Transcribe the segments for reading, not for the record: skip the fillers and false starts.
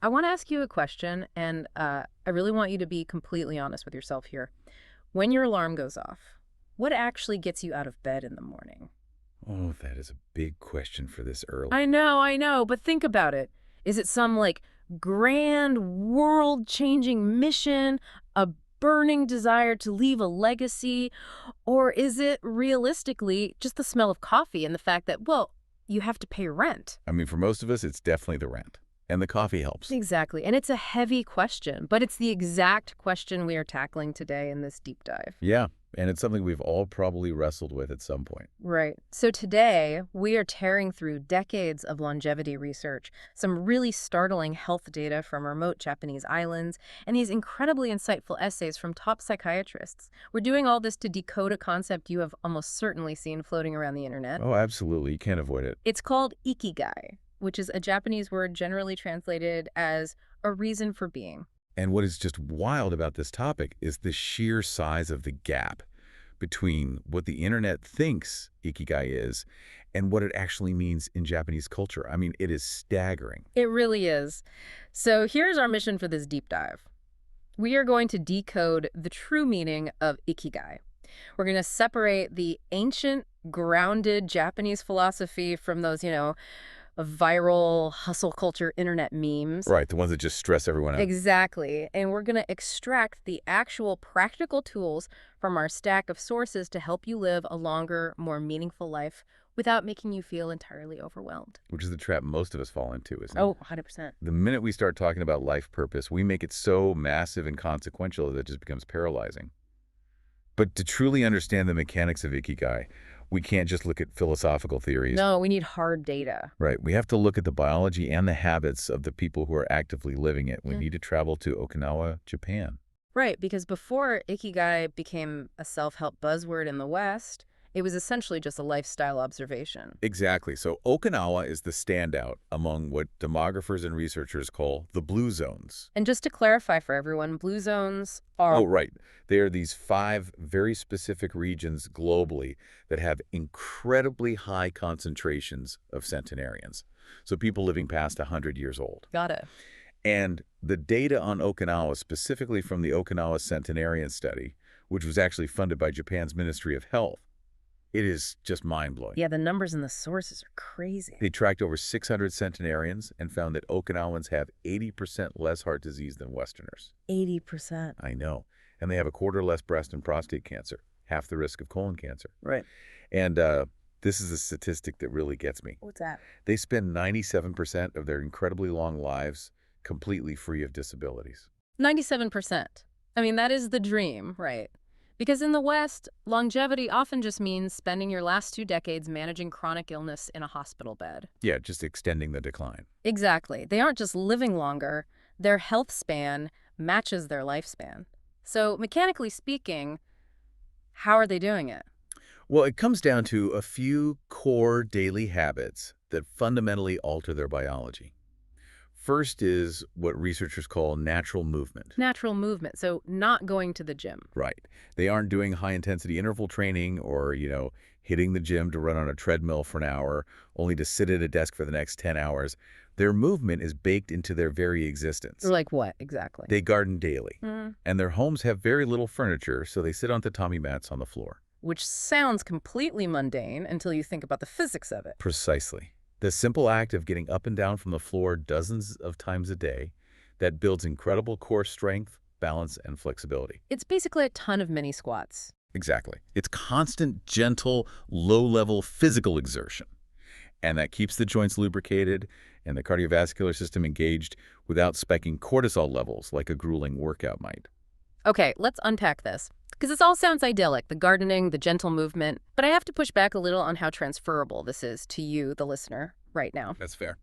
I want to ask you a question, and I really want you to be completely honest with yourself here. When your alarm goes off, what actually gets you out of bed in the morning? Oh, that is a big question for this early. I know, but think about it. Is it some like grand world-changing mission, a burning desire to leave a legacy, or is it realistically just the smell of coffee and the fact that, well, you have to pay rent? I mean, for most of us, it's definitely the rent. And the coffee helps. Exactly. And it's a heavy question, but it's the exact question we are tackling today in this deep dive. Yeah, and it's something we've all probably wrestled with at some point. Right. So today, we are tearing through decades of longevity research, some really startling health data from remote Japanese islands, and these incredibly insightful essays from top psychiatrists. We're doing all this to decode a concept you have almost certainly seen floating around the internet. Oh, absolutely. You can't avoid it. It's called Ikigai, which is a Japanese word generally translated as a reason for being. And what is just wild about this topic is the sheer size of the gap between what the internet thinks Ikigai is and what it actually means in Japanese culture. I mean, it is staggering. It really is. So here's our mission for this deep dive. We are going to decode the true meaning of Ikigai. We're going to separate the ancient, grounded Japanese philosophy from those, viral hustle culture internet memes. Right, the ones that just stress everyone out. Exactly. And we're going to extract the actual practical tools from our stack of sources to help you live a longer, more meaningful life without making you feel entirely overwhelmed. Which is the trap most of us fall into, isn't it? Oh, 100%. The minute we start talking about life purpose, we make it so massive and consequential that it just becomes paralyzing. But to truly understand the mechanics of Ikigai, we can't just look at philosophical theories. No, we need hard data. Right. We have to look at the biology and the habits of the people who are actively living it. We Mm. need to travel to Okinawa, Japan. Right, because before Ikigai became a self-help buzzword in the West, it was essentially just a lifestyle observation. Exactly. So Okinawa is the standout among what demographers and researchers call the blue zones. And just to clarify for everyone, blue zones are... Oh, right. They are these 5 very specific regions globally that have incredibly high concentrations of centenarians. So people living past 100 years old. Got it. And the data on Okinawa, specifically from the Okinawa Centenarian Study, which was actually funded by Japan's Ministry of Health, it is just mind-blowing. Yeah, the numbers and the sources are crazy. They tracked over 600 centenarians and found that Okinawans have 80% less heart disease than Westerners. 80%. I know. And they have a quarter less breast and prostate cancer, half the risk of colon cancer. Right. And this is a statistic that really gets me. What's that? They spend 97% of their incredibly long lives completely free of disabilities. 97%. I mean, that is the dream, right? Because in the West, longevity often just means spending your last 2 decades managing chronic illness in a hospital bed. Yeah, just extending the decline. Exactly. They aren't just living longer, their health span matches their lifespan. So, mechanically speaking, how are they doing it? Well, it comes down to a few core daily habits that fundamentally alter their biology. First is what researchers call natural movement. Natural movement, so not going to the gym. Right. They aren't doing high-intensity interval training or, hitting the gym to run on a treadmill for an hour, only to sit at a desk for the next 10 hours. Their movement is baked into their very existence. Like what, exactly? They garden daily, Mm. and their homes have very little furniture, so they sit on tatami mats on the floor. Which sounds completely mundane until you think about the physics of it. Precisely. The simple act of getting up and down from the floor dozens of times a day, that builds incredible core strength, balance, and flexibility. It's basically a ton of mini squats. Exactly. It's constant, gentle, low-level physical exertion. And that keeps the joints lubricated and the cardiovascular system engaged without spiking cortisol levels like a grueling workout might. Okay, let's unpack this. Because this all sounds idyllic, the gardening, the gentle movement, but I have to push back a little on how transferable this is to you, the listener, right now. That's fair.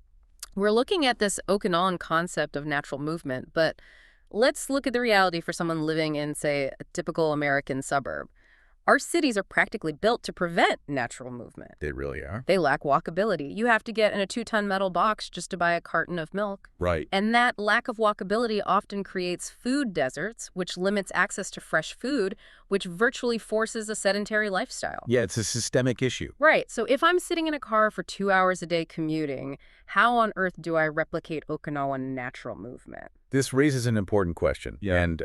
We're looking at this Okinawan concept of natural movement, but let's look at the reality for someone living in, say, a typical American suburb. Our cities are practically built to prevent natural movement. They really are. They lack walkability. You have to get in a 2-ton metal box just to buy a carton of milk. Right. And that lack of walkability often creates food deserts, which limits access to fresh food, which virtually forces a sedentary lifestyle. Yeah, it's a systemic issue. Right. So if I'm sitting in a car for 2 hours a day commuting, how on earth do I replicate Okinawan natural movement? This raises an important question. Yeah. And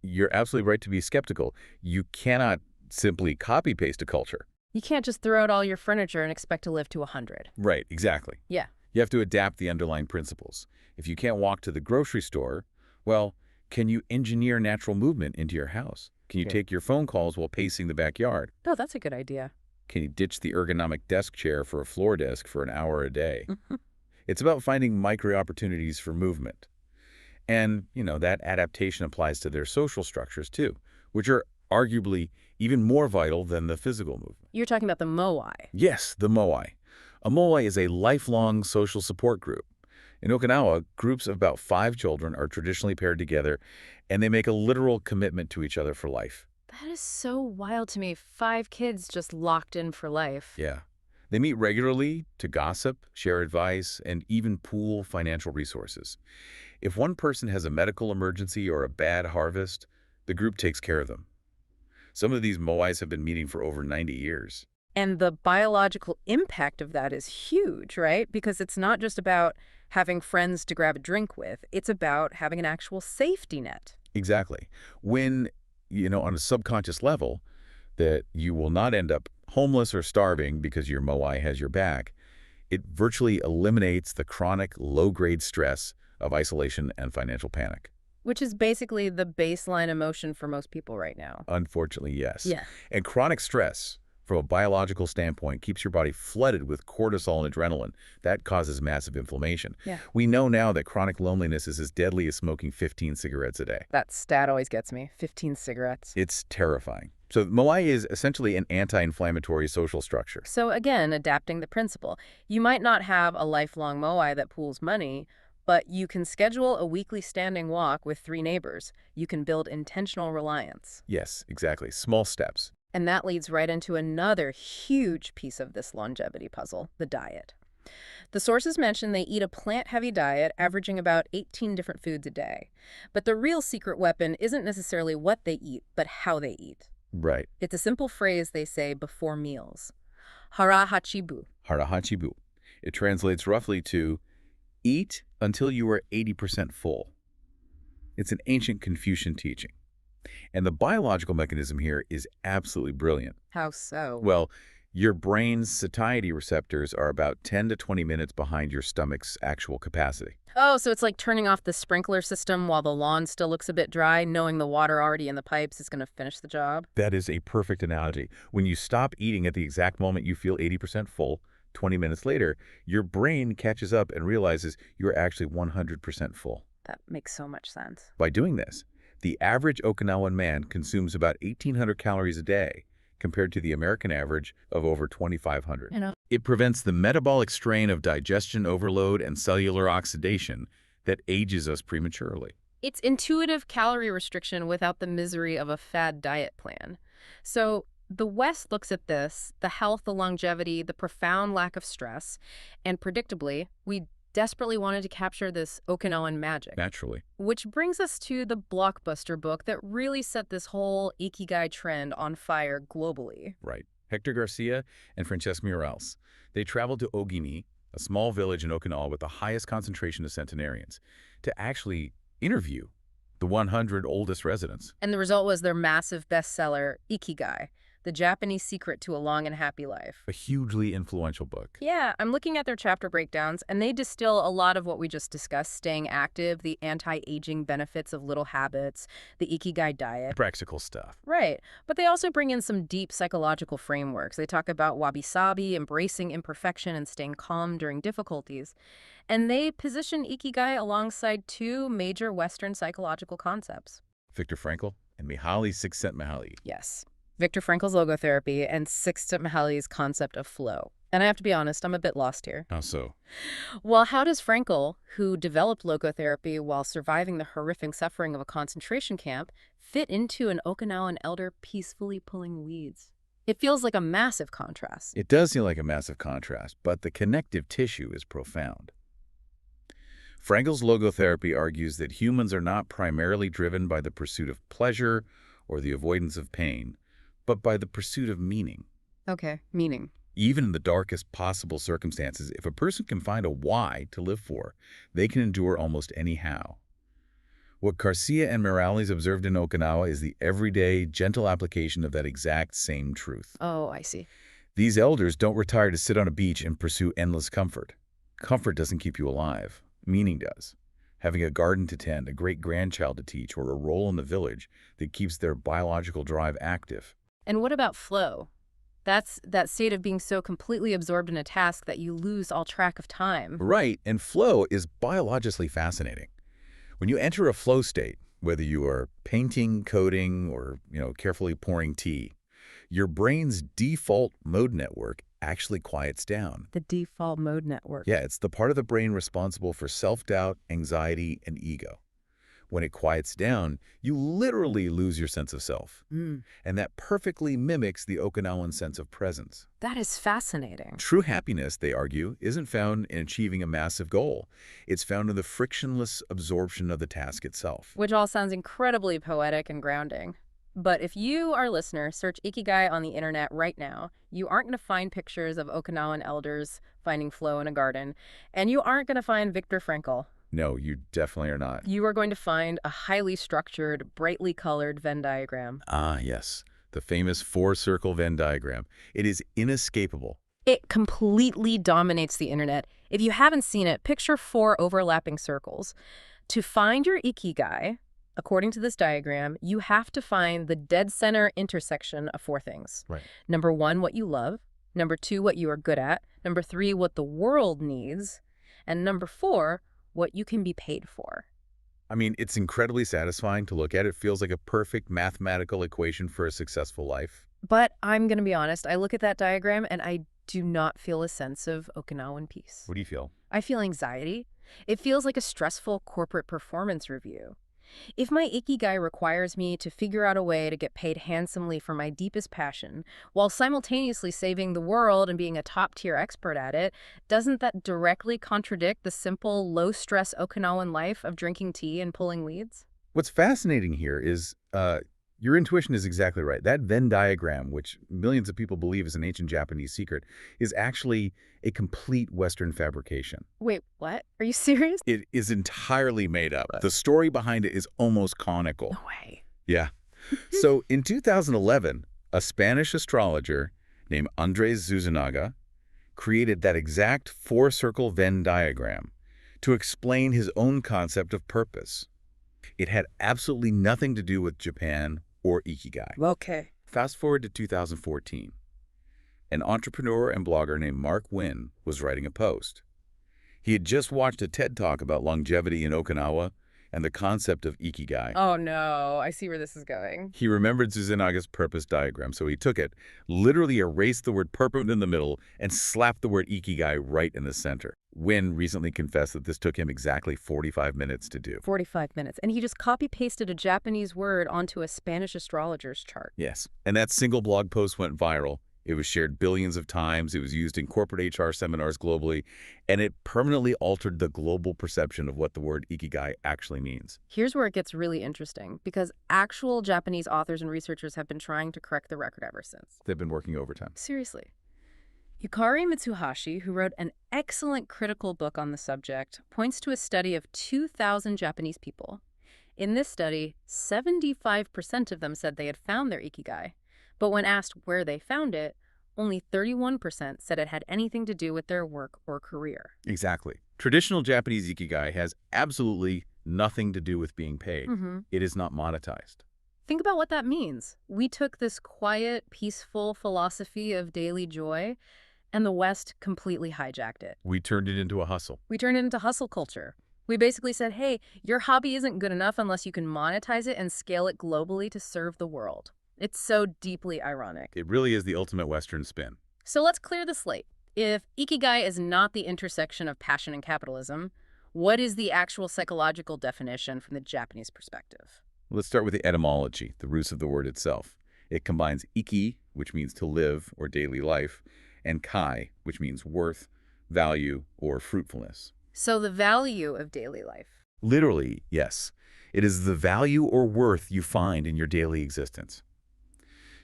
you're absolutely right to be skeptical. You cannot simply copy-paste a culture. You can't just throw out all your furniture and expect to live to 100. Right, exactly. Yeah. You have to adapt the underlying principles. If you can't walk to the grocery store, well, can you engineer natural movement into your house? Can you take your phone calls while pacing the backyard? No, that's a good idea. Can you ditch the ergonomic desk chair for a floor desk for an hour a day? It's about finding micro-opportunities for movement. And, that adaptation applies to their social structures, too, which are arguably even more vital than the physical movement. You're talking about the Moai. Yes, the Moai. A Moai is a lifelong social support group. In Okinawa, groups of about 5 children are traditionally paired together, and they make a literal commitment to each other for life. That is so wild to me. 5 kids just locked in for life. Yeah. They meet regularly to gossip, share advice, and even pool financial resources. If one person has a medical emergency or a bad harvest, the group takes care of them. Some of these Moais have been meeting for over 90 years. And the biological impact of that is huge, right? Because it's not just about having friends to grab a drink with. It's about having an actual safety net. Exactly. When, on a subconscious level, that you will not end up homeless or starving because your Moai has your back, it virtually eliminates the chronic low-grade stress of isolation and financial panic. Which is basically the baseline emotion for most people right now. Unfortunately, yes. Yeah. And chronic stress, from a biological standpoint, keeps your body flooded with cortisol and adrenaline. That causes massive inflammation. Yeah. We know now that chronic loneliness is as deadly as smoking 15 cigarettes a day. That stat always gets me. 15 cigarettes. It's terrifying. So Moai is essentially an anti-inflammatory social structure. So again, adapting the principle. You might not have a lifelong Moai that pools money, but you can schedule a weekly standing walk with 3 neighbors. You can build intentional reliance. Yes, exactly. Small steps. And that leads right into another huge piece of this longevity puzzle, the diet. The sources mention they eat a plant-heavy diet, averaging about 18 different foods a day. But the real secret weapon isn't necessarily what they eat, but how they eat. Right. It's a simple phrase they say before meals. Hara Hachi. Hara Hachi. It translates roughly to eat until you are 80% full. It's an ancient Confucian teaching. And the biological mechanism here is absolutely brilliant. How so? Well, your brain's satiety receptors are about 10 to 20 minutes behind your stomach's actual capacity. Oh, so it's like turning off the sprinkler system while the lawn still looks a bit dry, knowing the water already in the pipes is going to finish the job? That is a perfect analogy. When you stop eating at the exact moment you feel 80% full, 20 minutes later, your brain catches up and realizes you're actually 100% full. That makes so much sense. By doing this, the average Okinawan man consumes about 1,800 calories a day, compared to the American average of over 2,500. It prevents the metabolic strain of digestion overload and cellular oxidation that ages us prematurely. It's intuitive calorie restriction without the misery of a fad diet plan. So the West looks at this, the health, the longevity, the profound lack of stress, and predictably, we desperately wanted to capture this Okinawan magic. Naturally. Which brings us to the blockbuster book that really set this whole Ikigai trend on fire globally. Right. Hector Garcia and Francesca Murals. They traveled to Ogimi, a small village in Okinawa with the highest concentration of centenarians, to actually interview the 100 oldest residents. And the result was their massive bestseller, Ikigai, The Japanese Secret to a Long and Happy Life. A hugely influential book. Yeah, I'm looking at their chapter breakdowns, and they distill a lot of what we just discussed: staying active, the anti-aging benefits of little habits, the Ikigai diet. Practical stuff. Right, but they also bring in some deep psychological frameworks. They talk about wabi-sabi, embracing imperfection, and staying calm during difficulties. And they position Ikigai alongside 2 major Western psychological concepts. Viktor Frankl and Mihaly Csikszentmihalyi. Yes. Viktor Frankl's logotherapy and Csikszentmihalyi's concept of flow. And I have to be honest, I'm a bit lost here. How so? Well, how does Frankl, who developed logotherapy while surviving the horrific suffering of a concentration camp, fit into an Okinawan elder peacefully pulling weeds? It feels like a massive contrast. It does seem like a massive contrast, but the connective tissue is profound. Frankl's logotherapy argues that humans are not primarily driven by the pursuit of pleasure or the avoidance of pain, but by the pursuit of meaning. Okay, meaning. Even in the darkest possible circumstances, if a person can find a why to live for, they can endure almost any how. What Garcia and Morales observed in Okinawa is the everyday, gentle application of that exact same truth. Oh, I see. These elders don't retire to sit on a beach and pursue endless comfort. Comfort doesn't keep you alive. Meaning does. Having a garden to tend, a great-grandchild to teach, or a role in the village that keeps their biological drive active. And what about flow? That's that state of being so completely absorbed in a task that you lose all track of time. Right, and flow is biologically fascinating. When you enter a flow state, whether you are painting, coding, or carefully pouring tea, your brain's default mode network actually quiets down. The default mode network. Yeah, it's the part of the brain responsible for self-doubt, anxiety, and ego. When it quiets down, you literally lose your sense of self. And that perfectly mimics the Okinawan sense of presence. That is fascinating. True happiness, they argue, isn't found in achieving a massive goal. It's found in the frictionless absorption of the task itself. Which all sounds incredibly poetic and grounding. But if you, our listener, search Ikigai on the internet right now, you aren't going to find pictures of Okinawan elders finding flow in a garden, and you aren't going to find Viktor Frankl. No, you definitely are not. You are going to find a highly structured, brightly colored Venn diagram. Ah, yes. The famous four-circle Venn diagram. It is inescapable. It completely dominates the internet. If you haven't seen it, picture 4 overlapping circles. To find your Ikigai, according to this diagram, you have to find the dead center intersection of 4 things. Right. Number 1, what you love. Number 2, what you are good at. Number 3, what the world needs. And number 4, what you can be paid for. I mean, it's incredibly satisfying to look at. It feels like a perfect mathematical equation for a successful life. But I'm going to be honest, I look at that diagram and I do not feel a sense of Okinawan peace. What do you feel? I feel anxiety. It feels like a stressful corporate performance review. If my Ikigai requires me to figure out a way to get paid handsomely for my deepest passion, while simultaneously saving the world and being a top-tier expert at it, doesn't that directly contradict the simple, low-stress Okinawan life of drinking tea and pulling weeds? What's fascinating here is your intuition is exactly right. That Venn diagram, which millions of people believe is an ancient Japanese secret, is actually a complete Western fabrication. Wait, what? Are you serious? It is entirely made up. The story behind it is almost conical. No way. Yeah. So in 2011, a Spanish astrologer named Andres Zuzunaga created that exact 4-circle Venn diagram to explain his own concept of purpose. It had absolutely nothing to do with Japan or Ikigai. Okay. Fast forward to 2014. An entrepreneur and blogger named Mark Wynn was writing a post. He had just watched a TED Talk about longevity in Okinawa and the concept of Ikigai. Oh no, I see where this is going. He remembered Suzunaga's purpose diagram, so he took it, literally erased the word purpose in the middle, and slapped the word Ikigai right in the center. Wynn recently confessed that this took him exactly 45 minutes to do. 45 minutes. And he just copy-pasted a Japanese word onto a Spanish astrologer's chart. Yes, and that single blog post went viral. It was shared billions of times, it was used in corporate HR seminars globally, and it permanently altered the global perception of what the word Ikigai actually means. Here's where it gets really interesting, because actual Japanese authors and researchers have been trying to correct the record ever since. They've been working overtime. Seriously. Yukari Mitsuhashi, who wrote an excellent critical book on the subject, points to a study of 2,000 Japanese people. In this study, 75% of them said they had found their Ikigai. But when asked where they found it, only 31% said it had anything to do with their work or career. Exactly. Traditional Japanese Ikigai has absolutely nothing to do with being paid. It is not monetized. Think about what that means. We took this quiet, peaceful philosophy of daily joy, and the West completely hijacked it. We turned it into a hustle. We turned it into hustle culture. We basically said, hey, your hobby isn't good enough unless you can monetize it and scale it globally to serve the world. It's so deeply ironic. It really is the ultimate Western spin. So let's clear the slate. If Ikigai is not the intersection of passion and capitalism, what is the actual psychological definition from the Japanese perspective? Let's start with the etymology, the roots of the word itself. It combines iki, which means to live or daily life, and kai, which means worth, value, or fruitfulness. So the value of daily life. Literally, yes. It is the value or worth you find in your daily existence.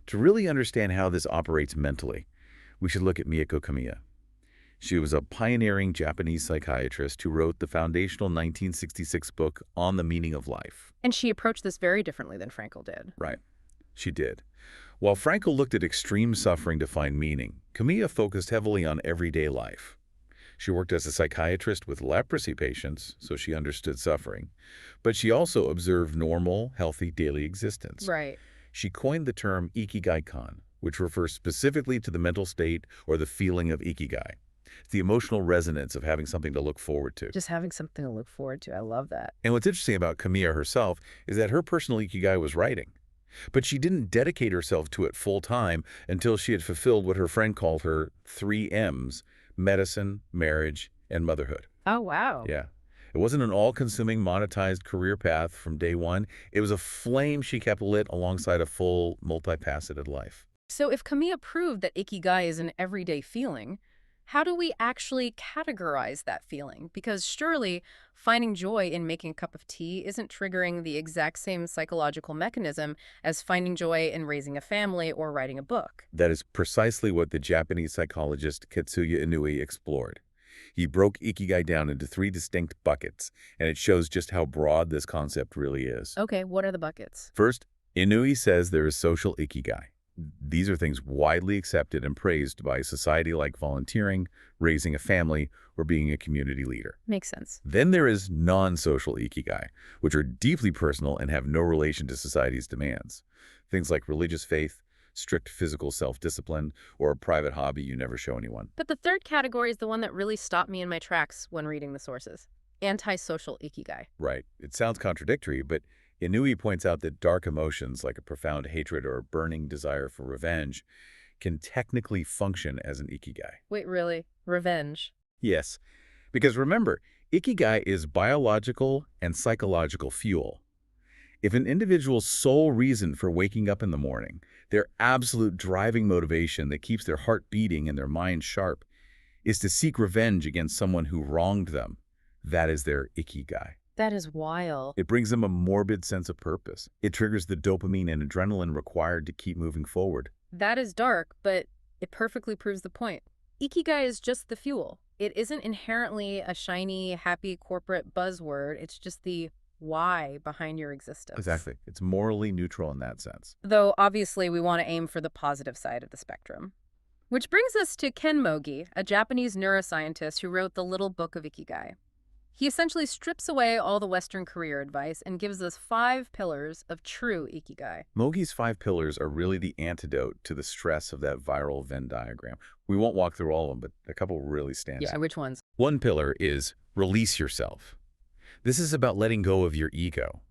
To really understand how this operates mentally, we should look at Miyako Kamiya. She was a pioneering Japanese psychiatrist who wrote the foundational 1966 book On the Meaning of Life. And she approached this very differently than Frankl did. Right. She did. While Frankl looked at extreme suffering to find meaning, Kamiya focused heavily on everyday life. She worked as a psychiatrist with leprosy patients, so she understood suffering. But she also observed normal, healthy daily existence. Right. She coined the term Ikigai-kan, which refers specifically to the mental state or the feeling of Ikigai. It's the emotional resonance of having something to look forward to. Just having something to look forward to. I love that. And what's interesting about Kamiya herself is that her personal Ikigai was writing. But she didn't dedicate herself to it full time until she had fulfilled what her friend called her 3 M's: medicine, marriage, and motherhood. Oh, wow. Yeah. It wasn't an all-consuming monetized career path from day one. It was a flame she kept lit alongside a full, multifaceted life. So if Kamiya proved that Ikigai is an everyday feeling, how do we actually categorize that feeling? Because surely finding joy in making a cup of tea isn't triggering the exact same psychological mechanism as finding joy in raising a family or writing a book. That is precisely what the Japanese psychologist Katsuya Inui explored. He broke Ikigai down into 3 distinct buckets, and it shows just how broad this concept really is. Okay, what are the buckets? First, Inui says there is social Ikigai. These are things widely accepted and praised by society, like volunteering, raising a family, or being a community leader. Makes sense. Then there is non-social Ikigai, which are deeply personal and have no relation to society's demands. Things like religious faith, strict physical self-discipline, or a private hobby you never show anyone. But the third category is the one that really stopped me in my tracks when reading the sources. Antisocial Ikigai. Right. It sounds contradictory, but Inui points out that dark emotions like a profound hatred or a burning desire for revenge can technically function as an Ikigai. Wait, really? Revenge? Yes, because remember, Ikigai is biological and psychological fuel. If an individual's sole reason for waking up in the morning, their absolute driving motivation that keeps their heart beating and their mind sharp, is to seek revenge against someone who wronged them, that is their Ikigai. That is wild. It brings them a morbid sense of purpose. It triggers the dopamine and adrenaline required to keep moving forward. That is dark, but it perfectly proves the point. Ikigai is just the fuel. It isn't inherently a shiny, happy corporate buzzword. It's just the why behind your existence. Exactly. It's morally neutral in that sense. Though, obviously, we want to aim for the positive side of the spectrum. Which brings us to Ken Mogi, a Japanese neuroscientist who wrote The Little Book of Ikigai. He essentially strips away all the Western career advice and gives us 5 pillars of true Ikigai. Mogi's 5 pillars are really the antidote to the stress of that viral Venn diagram. We won't walk through all of them, but a couple really stand out. Yeah, which ones? One pillar is release yourself. This is about letting go of your ego.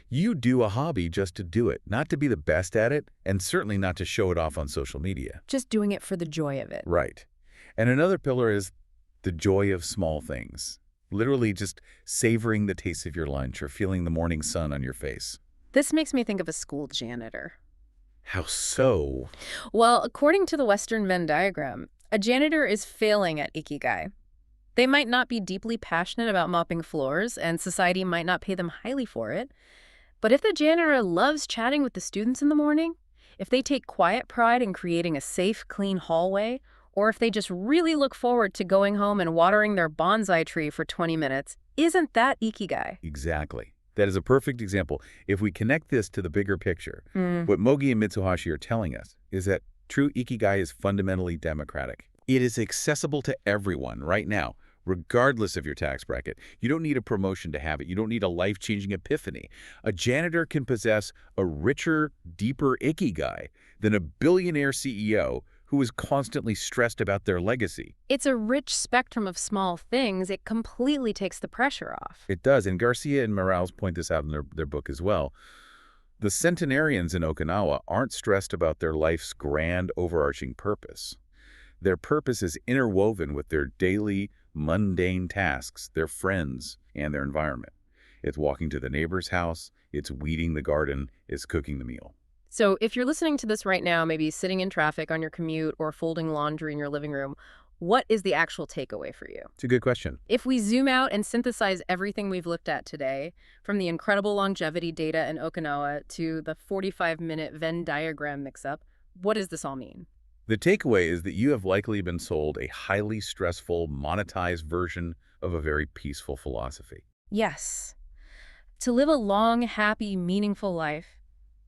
You do a hobby just to do it, not to be the best at it, and certainly not to show it off on social media. Just doing it for the joy of it. Right. And another pillar is the joy of small things. Literally just savoring the taste of your lunch or feeling the morning sun on your face. This makes me think of a school janitor. How so? Well, according to the Western Venn diagram, a janitor is failing at Ikigai. They might not be deeply passionate about mopping floors, and society might not pay them highly for it. But if the janitor loves chatting with the students in the morning, if they take quiet pride in creating a safe, clean hallway, or if they just really look forward to going home and watering their bonsai tree for 20 minutes, isn't that Ikigai? Exactly. That is a perfect example. If we connect this to the bigger picture, what Mogi and Mitsuhashi are telling us is that true Ikigai is fundamentally democratic. It is accessible to everyone right now, regardless of your tax bracket. You don't need a promotion to have it. You don't need a life-changing epiphany. A janitor can possess a richer, deeper Ikigai than a billionaire CEO who is constantly stressed about their legacy. It's a rich spectrum of small things. It completely takes the pressure off. It does, and Garcia and Morales point this out in their book as well. The centenarians in Okinawa aren't stressed about their life's grand overarching purpose. Their purpose is interwoven with their daily, mundane tasks, their friends, and their environment. It's walking to the neighbor's house, it's weeding the garden, it's cooking the meal. So if you're listening to this right now, maybe sitting in traffic on your commute or folding laundry in your living room, what is the actual takeaway for you? It's a good question. If we zoom out and synthesize everything we've looked at today, from the incredible longevity data in Okinawa to the 45-minute Venn diagram mix-up, what does this all mean? The takeaway is that you have likely been sold a highly stressful, monetized version of a very peaceful philosophy. Yes. To live a long, happy, meaningful life,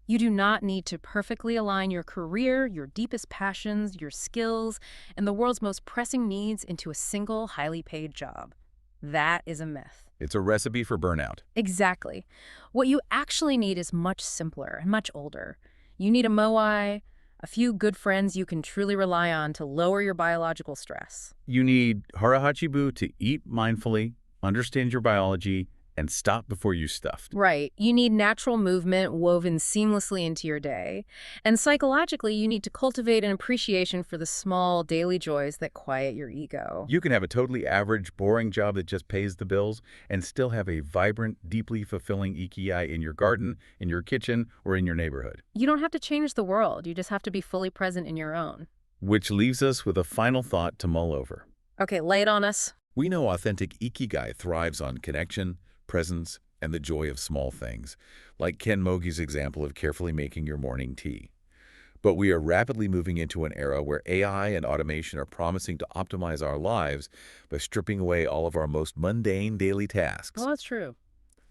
you do not need to perfectly align your career, your deepest passions, your skills, and the world's most pressing needs into a single, highly paid job. That is a myth. It's a recipe for burnout. Exactly. What you actually need is much simpler and much older. You need a Moai, a few good friends you can truly rely on to lower your biological stress. You need Hara Hachi to eat mindfully, understand your biology, and stop before you're stuffed. Right. You need natural movement woven seamlessly into your day. And psychologically, you need to cultivate an appreciation for the small daily joys that quiet your ego. You can have a totally average, boring job that just pays the bills and still have a vibrant, deeply fulfilling ikigai in your garden, in your kitchen, or in your neighborhood. You don't have to change the world. You just have to be fully present in your own. Which leaves us with a final thought to mull over. Okay, lay it on us. We know authentic ikigai thrives on connection, presence, and the joy of small things, like Ken Mogi's example of carefully making your morning tea. But we are rapidly moving into an era where AI and automation are promising to optimize our lives by stripping away all of our most mundane daily tasks. Well, that's true.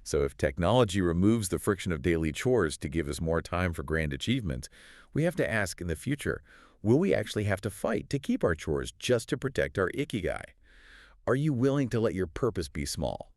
So if technology removes the friction of daily chores to give us more time for grand achievements, we have to ask in the future, will we actually have to fight to keep our chores just to protect our ikigai? Are you willing to let your purpose be small?